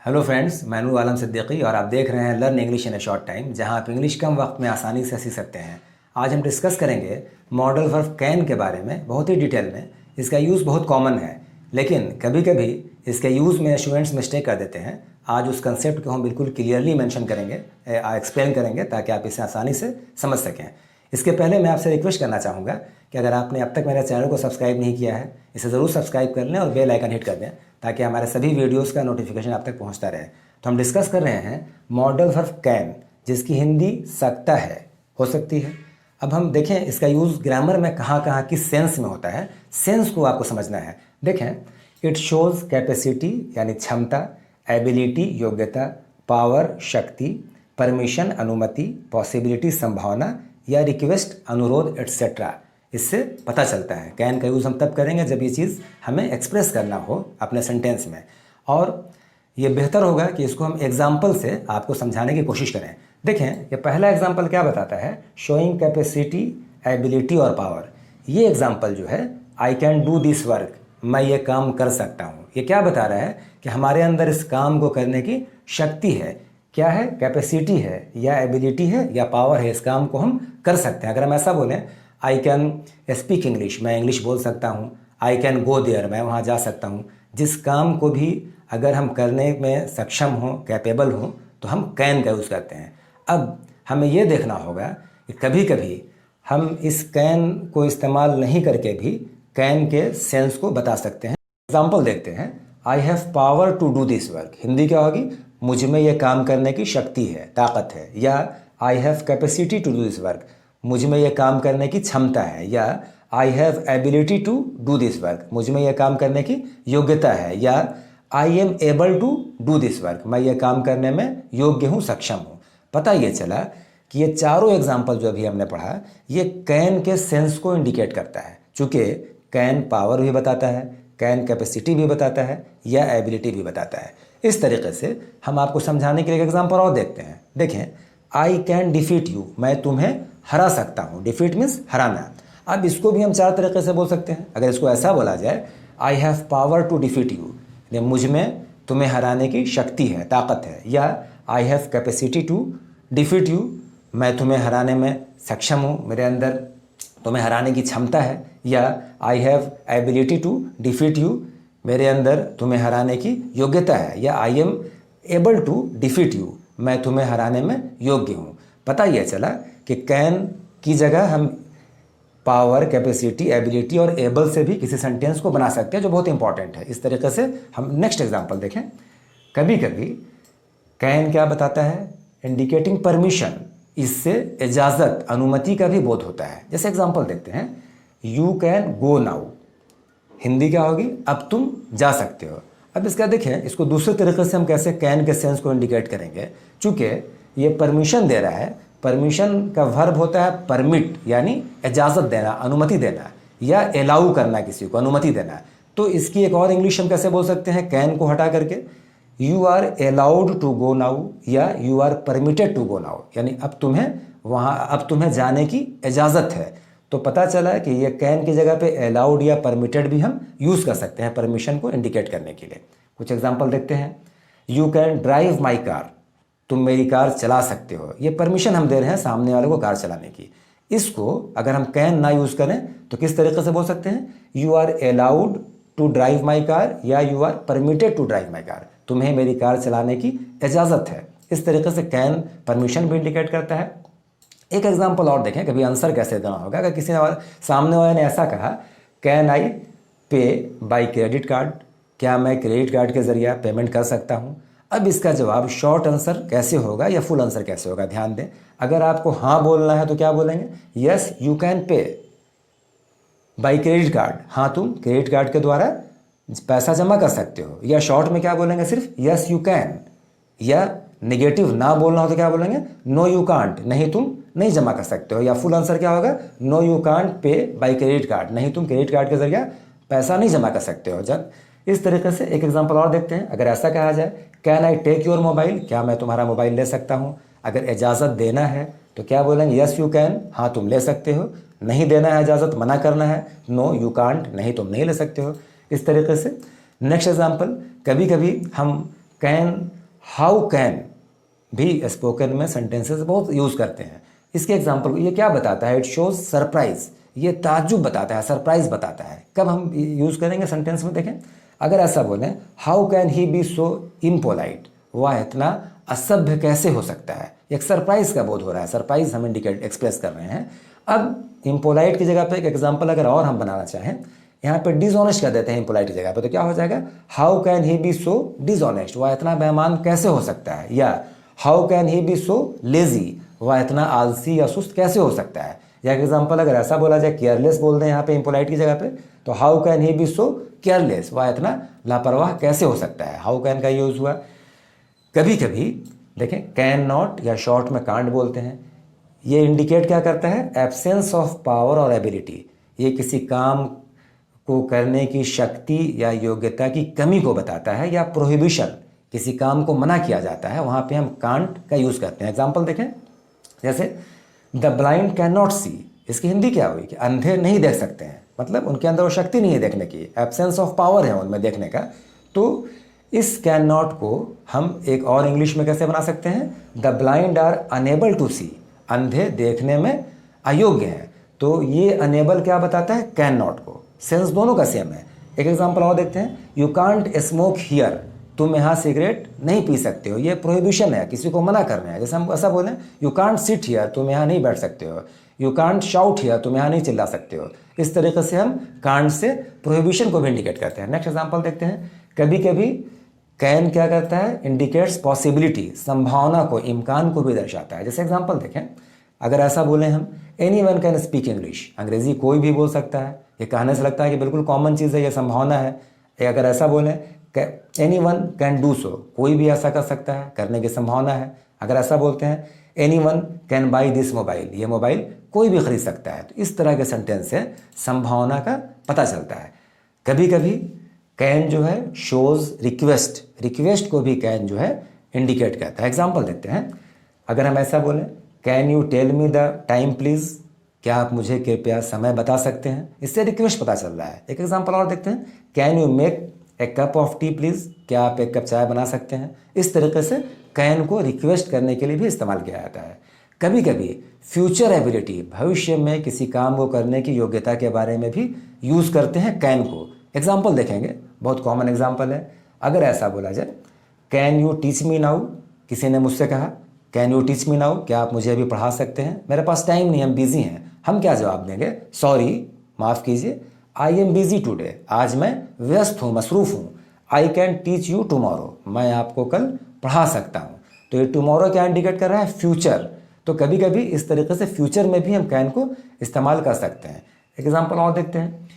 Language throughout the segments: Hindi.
हेलो फ्रेंड्स, मैं नूर आलम सिद्दीकी और आप देख रहे हैं learn English in A short time, जहां आप इंग्लिश कम वक्त में आसानी से सीख सकते हैं। आज हम डिस्कस करेंगे मॉडल वर्ब कैन के बारे में बहुत ही डिटेल में। इसका यूज़ बहुत कॉमन है, लेकिन कभी कभी इसके यूज़ में स्टूडेंट्स मिस्टेक कर देते हैं। आज उस कंसेप्ट को हम बिल्कुल क्लियरली मेंशन करेंगे, एक्सप्लेन करेंगे, ताकि आप इसे आसानी से समझ सकें। इसके पहले मैं आपसे रिक्वेस्ट करना चाहूँगा कि अगर आपने अब तक मेरे चैनल को सब्सक्राइब नहीं किया है, इसे ज़रूर सब्सक्राइब कर लें और बेल आइकन हिट कर दें, ताकि हमारे सभी वीडियोस का नोटिफिकेशन आप तक पहुंचता रहे। तो हम डिस्कस कर रहे हैं मॉडल वर्ब कैन, जिसकी हिंदी सकता है, हो सकती है। अब हम देखें इसका यूज़ ग्रामर में कहाँ कहाँ किस सेंस में होता है। सेंस को आपको समझना है। देखें, इट शोज़ कैपेसिटी यानी क्षमता, एबिलिटी योग्यता, पावर शक्ति, परमिशन अनुमति, पॉसिबिलिटी संभावना, या रिक्वेस्ट अनुरोध एट्सेट्रा। इससे पता चलता है। कैन का यूज़ हम तब करेंगे जब ये चीज़ हमें एक्सप्रेस करना हो अपने सेंटेंस में, और ये बेहतर होगा कि इसको हम एग्जाम्पल से आपको समझाने की कोशिश करें। देखें, ये पहला एग्जाम्पल क्या बताता है, शोइंग कैपेसिटी, एबिलिटी और पावर। ये एग्जाम्पल जो है, I can do this work, मैं ये काम कर सकता हूँ, ये क्या बता रहा है कि हमारे अंदर इस काम को करने की शक्ति है। क्या है? कैपेसिटी है, या एबिलिटी है, या पावर है। इस काम को हम कर सकते हैं। अगर हम ऐसा बोलें, आई कैन स्पीक इंग्लिश, मैं इंग्लिश बोल सकता हूँ। आई कैन गो देयर, मैं वहाँ जा सकता हूँ। जिस काम को भी अगर हम करने में सक्षम हों, कैपेबल हों, तो हम कैन का यूज़ करते हैं। अब हमें ये देखना होगा कि कभी कभी हम इस कैन को इस्तेमाल नहीं करके भी कैन के सेंस को बता सकते हैं। एग्जाम्पल देखते हैं। I have power to do this work, Hindi क्या होगी? मुझ में यह काम करने की शक्ति है, ताकत है। या I have capacity to do this work, मुझ में यह काम करने की क्षमता है। या I have ability to do this work, मुझ में यह काम करने की योग्यता है। या I am able to do this work, मैं यह काम करने में योग्य हूँ, सक्षम हूँ। पता ये चला कि ये चारों एग्जाम्पल जो अभी हमने पढ़ा, ये कैन के सेंस को इंडिकेट करता है। चूँकि कैन पावर भी बताता है, कैन कैपेसिटी भी बताता है, या एबिलिटी भी बताता है। इस तरीके से हम आपको समझाने के लिए एक एग्जाम्पल और देखते हैं। देखें, आई कैन डिफीट यू, मैं तुम्हें हरा सकता हूँ। डिफीट मीन्स हराना। अब इसको भी हम चार तरीके से बोल सकते हैं। अगर इसको ऐसा बोला जाए, I have power to defeat you, मुझ में तुम्हें हराने की शक्ति है, ताकत है। या I have capacity to defeat you, मैं तुम्हें हराने में सक्षम हूँ, मेरे अंदर तुम्हें हराने की क्षमता है। या I have ability to defeat you, मेरे अंदर तुम्हें हराने की योग्यता है। या I am able to defeat you, मैं तुम्हें हराने में योग्य हूँ। पता यह चला कि कैन की जगह हम पावर, कैपेसिटी, एबिलिटी और एबल से भी किसी सेंटेंस को बना सकते हैं, जो बहुत इंपॉर्टेंट है। इस तरीके से हम नेक्स्ट एग्जांपल देखें। कभी कभी कैन क्या बताता है? Indicating permission. इससे इजाज़त, अनुमति का भी बोध होता है। जैसे एग्जांपल देखते हैं, you can go now, Hindi क्या होगी? अब तुम जा सकते हो। अब इसका देखें, इसको दूसरे तरीके से हम कैसे कैन के सेंस को इंडिकेट करेंगे। चूँकि ये परमिशन दे रहा है, परमिशन का वर्ब होता है परमिट, यानी इजाज़त देना, अनुमति देना, या अलाउ करना, किसी को अनुमति देना। तो इसकी एक और इंग्लिश हम कैसे बोल सकते हैं कैन को हटा करके? You are allowed to go now, या you are permitted to go now, यानी अब तुम्हें जाने की इजाज़त है। तो पता चला कि ये कैन की जगह पे अलाउड या परमिटेड भी हम यूज़ कर सकते हैं परमिशन को इंडिकेट करने के लिए। कुछ एग्जाम्पल देखते हैं। You can drive my car, तुम मेरी कार चला सकते हो। ये परमिशन हम दे रहे हैं सामने वाले को कार चलाने की। इसको अगर हम कैन ना यूज़ करें तो किस तरीके से बोल सकते हैं? You are allowed to drive my car, या you are permitted to drive my car, तुम्हें मेरी कार चलाने की इजाज़त है। इस तरीके से कैन परमिशन भी इंडिकेट करता है। एक एग्जाम्पल और देखें, कभी आंसर कैसे देना होगा। अगर किसी ने सामने वाले ने ऐसा कहा, कैन आई पे बाई क्रेडिट कार्ड, क्या मैं क्रेडिट कार्ड के ज़रिए पेमेंट कर सकता हूँ? अब इसका जवाब शॉर्ट आंसर कैसे होगा या फुल आंसर कैसे होगा, ध्यान दें। अगर आपको हाँ बोलना है तो क्या बोलेंगे? Yes you can pay by credit card, हाँ तुम क्रेडिट कार्ड के द्वारा पैसा जमा कर सकते हो। या शॉर्ट में क्या बोलेंगे? सिर्फ यस यू कैन। या नेगेटिव ना बोलना हो तो क्या बोलेंगे? नो यू कांट, नहीं तुम नहीं जमा कर सकते हो। या फुल आंसर क्या होगा? No you can't pay by credit card, नहीं तुम क्रेडिट कार्ड के जरिए पैसा नहीं जमा कर सकते हो। जब इस तरीके से एक एग्जांपल और देखते हैं। अगर ऐसा कहा जाए, can I take your mobile, क्या मैं तुम्हारा मोबाइल ले सकता हूँ? अगर इजाज़त देना है तो क्या बोलेंगे? यस यू कैन, हाँ तुम ले सकते हो। नहीं देना है इजाज़त, मना करना है, नो यू कांट, नहीं तुम नहीं ले सकते हो। इस तरीके से नेक्स्ट एग्जांपल, कभी कभी हम कैन हाउ कैन भी स्पोकन में सेंटेंसेस बहुत यूज़ करते हैं। इसके एग्जांपल ये क्या बताता है, इट शोज सरप्राइज, ये ताज्जुब बताता है, सरप्राइज बताता है। कब हम यूज़ करेंगे सेंटेंस में, देखें अगर ऐसा बोलें how can he be so impolite, वह इतना असभ्य कैसे हो सकता है, एक सरप्राइज का बोध हो रहा है, सरप्राइज हम इंडिकेट एक्सप्रेस कर रहे हैं। अब इम्पोलाइट की जगह पे एक एग्जांपल अगर और हम बनाना चाहें, यहाँ पे डिसऑनेस्ट कर देते हैं इम्पोलाइट की जगह पे, तो क्या हो जाएगा, how can he be so dishonest, वह इतना बेईमान कैसे हो सकता है। या how can he be so lazy, वह इतना आलसी या सुस्त कैसे हो सकता है। या एग्जांपल अगर ऐसा बोला जाए, केयरलेस बोल दें यहाँ पे इम्पोलाइट की जगह पे, तो how can he be so careless, वह इतना लापरवाह कैसे हो सकता है। हाउ कैन का यूज़ हुआ। कभी कभी देखें कैन नॉट या शॉर्ट में कांट बोलते हैं, ये इंडिकेट क्या करता है, एब्सेंस ऑफ पावर और एबिलिटी, ये किसी काम को करने की शक्ति या योग्यता की कमी को बताता है, या प्रोहिबिशन, किसी काम को मना किया जाता है, वहाँ पे हम कांट का यूज़ करते हैं। एग्जांपल देखें, जैसे द ब्लाइंड कैन नॉट सी, इसकी हिंदी क्या हुई कि अंधे नहीं देख सकते हैं, मतलब उनके अंदर वो शक्ति नहीं है देखने की, एब्सेंस ऑफ पावर है उनमें देखने का। तो इस कैन नॉट को हम एक और इंग्लिश में कैसे बना सकते हैं, the blind are unable to see, अंधे देखने में अयोग्य हैं। तो ये अनेबल क्या बताता है, कैन नॉट को, सेंस दोनों का सेम है। एक एग्जांपल और देखते हैं, यू कांट स्मोक हियर, तुम यहाँ सिगरेट नहीं पी सकते हो, ये प्रोहिबिशन है, किसी को मना करना है। जैसे हम ऐसा बोलें, यू कांट सिट हियर, तुम यहाँ नहीं बैठ सकते हो, यू कांट शाउट हियर, तुम यहाँ नहीं चिल्ला सकते हो। इस तरीके से हम कांट से प्रोहिबिशन को भी इंडिकेट करते हैं। नेक्स्ट एग्जांपल देखते हैं, कभी कभी कैन क्या करता है, इंडिकेट्स पॉसिबिलिटी, संभावना को, इम्कान को भी दर्शाता है। जैसे एग्जांपल देखें, अगर ऐसा बोलें हम, any one can speak English, अंग्रेजी कोई भी बोल सकता है, ये कहने से लगता है कि बिल्कुल कॉमन चीज़ है, ये संभावना है। अगर ऐसा बोलें, any one can do so, कोई भी ऐसा कर सकता है, करने की संभावना है। अगर ऐसा बोलते हैं, any one can buy this mobile, ये मोबाइल कोई भी खरीद सकता है। तो इस तरह के सेंटेंस से संभावना का पता चलता है। कभी कभी कैन जो है शोज रिक्वेस्ट, रिक्वेस्ट को भी कैन जो है इंडिकेट करता है। एग्जाम्पल देते हैं, अगर हम ऐसा बोलें, can you tell me the time please, क्या आप मुझे कृपया समय बता सकते हैं, इससे रिक्वेस्ट पता चल रहा है। एक एग्जांपल और देखते हैं, can you make a cup of T please, क्या आप एक कप चाय बना सकते हैं। इस तरीके से कैन को रिक्वेस्ट करने के लिए भी इस्तेमाल किया जाता है। कभी कभी फ्यूचर एबिलिटी, भविष्य में किसी काम को करने की योग्यता के बारे में भी यूज़ करते हैं कैन को। एग्जाम्पल देखेंगे, बहुत कॉमन एग्जाम्पल है। अगर ऐसा बोला जाए, can you teach me now, किसी ने मुझसे कहा can you teach me now, क्या आप मुझे अभी पढ़ा सकते हैं, मेरे पास टाइम नहीं, हम बिजी हैं। हम क्या जवाब देंगे, सॉरी, माफ़ कीजिए, आई एम बिजी टुडे, आज मैं व्यस्त हूँ, मसरूफ़ हूँ। I can teach you tomorrow, मैं आपको कल पढ़ा सकता हूँ। तो ये टुमारो क्या इंडिकेट कर रहा है, फ्यूचर। तो कभी कभी इस तरीके से फ्यूचर में भी हम कैन को इस्तेमाल कर सकते हैं। एग्जाम्पल और देखते हैं,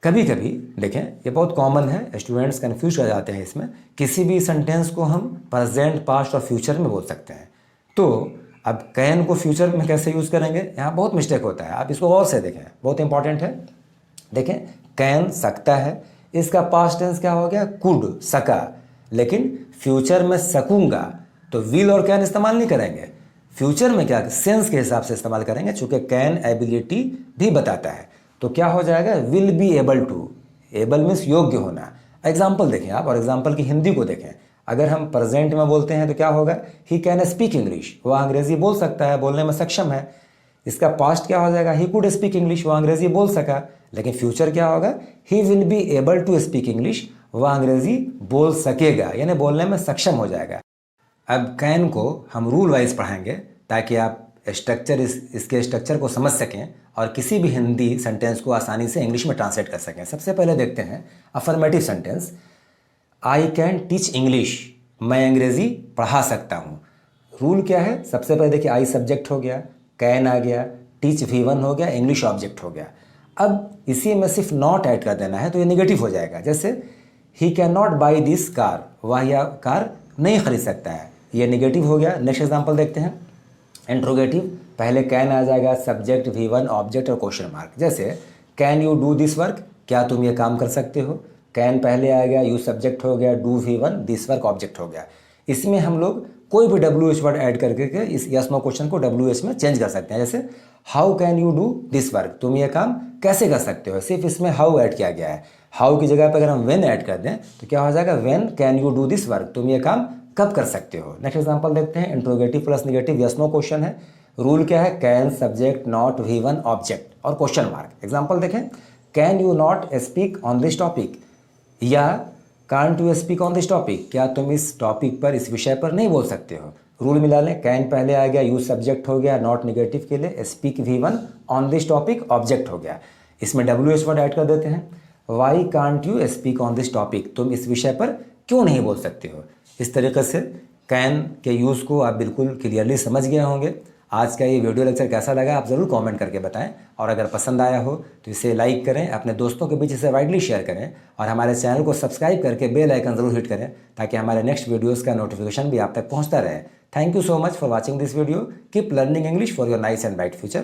कभी कभी देखें, ये बहुत कॉमन है, स्टूडेंट्स कन्फ्यूज हो जाते हैं इसमें, किसी भी सेंटेंस को हम प्रेजेंट, पास्ट और फ्यूचर में बोल सकते हैं। तो अब कैन को फ्यूचर में कैसे यूज़ करेंगे, यहाँ बहुत मिस्टेक होता है। आप इसको गौर से देखें, बहुत इंपॉर्टेंट है। देखें, कैन सकता है, इसका पास्ट टेंस क्या हो गया, कुड, सका। लेकिन फ्यूचर में सकूंगा तो विल और कैन इस्तेमाल नहीं करेंगे। फ्यूचर में क्या, सेंस के हिसाब से इस्तेमाल करेंगे, चूंकि कैन एबिलिटी भी बताता है। तो क्या हो जाएगा, will be able to, able means योग्य होना। एग्जाम्पल देखें आप, और एग्जाम्पल की हिंदी को देखें। अगर हम प्रेजेंट में बोलते हैं तो क्या होगा, ही कैन स्पीक इंग्लिश, वह अंग्रेजी बोल सकता है, बोलने में सक्षम है। इसका पास्ट क्या हो जाएगा, ही कुड स्पीक इंग्लिश, वह अंग्रेजी बोल सका। लेकिन फ्यूचर क्या होगा, he will be able to speak English, वह अंग्रेजी बोल सकेगा, यानी बोलने में सक्षम हो जाएगा। अब कैन को हम रूल वाइज पढ़ाएंगे ताकि आप स्ट्रक्चर, इसके स्ट्रक्चर को समझ सकें और किसी भी हिंदी सेंटेंस को आसानी से इंग्लिश में ट्रांसलेट कर सकें। सबसे पहले देखते हैं affirmative sentence, I can teach English, मैं अंग्रेज़ी पढ़ा सकता हूँ। रूल क्या है, सबसे पहले देखिए, आई सब्जेक्ट हो गया, कैन आ गया, टीच V1 हो गया, इंग्लिश ऑब्जेक्ट हो गया। अब इसी में सिर्फ नॉट ऐड कर देना है तो ये निगेटिव हो जाएगा। जैसे he can not by this car, वह यह कार नहीं खरीद सकता है, ये निगेटिव हो गया। नेक्स्ट एग्जांपल देखते हैं, इंट्रोगेटिव, पहले कैन आ जाएगा, सब्जेक्ट V1 ऑब्जेक्ट और क्वेश्चन मार्क। जैसे can you do this work, क्या तुम ये काम कर सकते हो। कैन पहले आ गया, यू सब्जेक्ट हो गया, do V1, this work object हो गया। इसमें हम लोग कोई भी WH वर्ड ऐड करके इस यस नो क्वेश्चन को WH में चेंज कर सकते हैं। जैसे how can you do this work, तुम ये काम कैसे कर सकते हो, सिर्फ इसमें हाउ ऐड किया गया है। हाउ की जगह पर अगर हम व्हेन ऐड कर दें तो क्या हो जाएगा, when can you do this work, तुम ये काम कब कर सकते हो। नेक्स्ट एग्जांपल देखते हैं, interrogative plus negative yes no question है। रूल क्या है, can subject not V1 object और क्वेश्चन मार्क। एग्जांपल देखें, can you not speak on this topic या can't you speak on this topic, क्या तुम इस टॉपिक पर, इस विषय पर नहीं बोल सकते हो। रूल मिला लें, कैन पहले आ गया, यूज सब्जेक्ट हो गया, नॉट निगेटिव के लिए, speak V1 on this topic object हो गया। इसमें WH वर्ड ऐड कर देते हैं, why can't you speak on this topic, तुम इस विषय पर क्यों नहीं बोल सकते हो। इस तरीके से कैन के यूज़ को आप बिल्कुल क्लियरली समझ गए होंगे। आज का ये वीडियो लेक्चर कैसा लगा आप ज़रूर कमेंट करके बताएं, और अगर पसंद आया हो तो इसे लाइक करें, अपने दोस्तों के बीच इसे वाइडली शेयर करें, और हमारे चैनल को सब्सक्राइब करके बेल आइकन ज़रूर हिट करें ताकि हमारे नेक्स्ट वीडियोस का नोटिफिकेशन भी आप तक पहुंचता रहे। Thank you so much for watching this video. Keep learning English for your nice and bright future.